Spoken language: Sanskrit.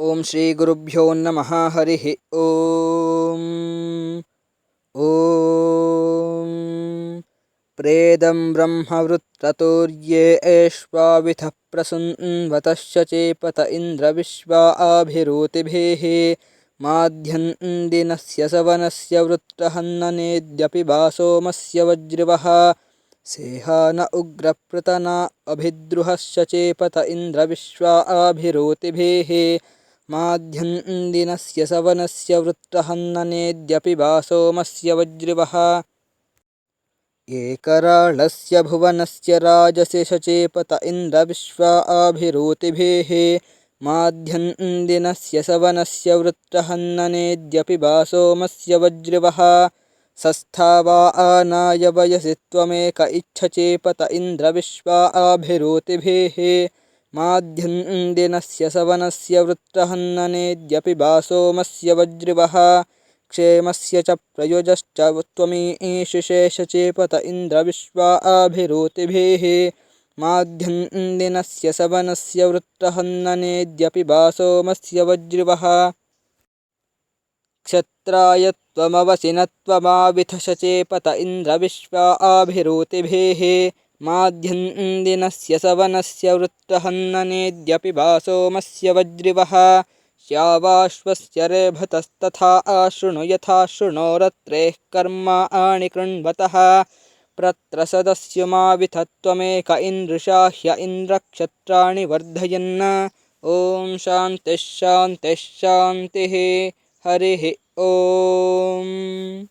ओम श्री गुरुभ्यो नमः हरिः ओम ओम प्रेदं ब्रह्मवृत्रतुर्ये ऐश्वाविथः प्रसुन्वतश्च चेपत इन्द्र विश्वा आभिरूतिभिः माध्यन्दिनस्य सवनस्य वृत्रहन्ननेद्यपि वासोमस्य वज्रिवः सेहा न उग्रपृतना अभिद्रुहश्च चेपत इन्द्र विश्वा आभिरूतिभिः माध्यन्दिनस्य सवनस्य वृत्रहन्ननेद्यपि वासोमस्य वज्रिवः एकराळस्य भुवनस्य राजसि शचेपत इन्द्र विश्वा आभिरूतिभिः माध्यन्दिनस्य सवनस्य वृत्रहन्ननेद्यपि वासोमस्य वज्रिवः सस्थावा आनाय वयसि त्वमेक इच्छचेपत इन्द्र विश्वा आभिरूतिभिः माध्यन्दिनस्य सवनस्य वृत्रहन्ननेद्यपि वासोमस्य वज्रिवः क्षेमस्य च प्रयुजश्च त्वमीशिषेश चेपत इन्द्र विश्वा आभिरूतिभिः माध्यन्दिनस्य सवनस्य वृत्रहन्ननेद्यपि वासोमस्य वज्रिवः क्षत्राय त्वमवसि न त्वमाविथश चेपत इन्द्र विश्वा आभिरूतिभिः माध्यन्दिनस्य सवनस्य वृत्रहन्ननेद्यपि वासोमस्य वज्रिवः श्यावाश्वस्य रेभतस्तथा आशृणु यथा शृणोरत्रेः कर्माणि कृण्वतः प्रत्रसदस्युमाविथ त्वमेक इन्द्रुषा ह्य इन्द्रक्षत्राणि वर्धयन् ॐ शान्तिः शान्तिः शान्तिः हरिः ॐ।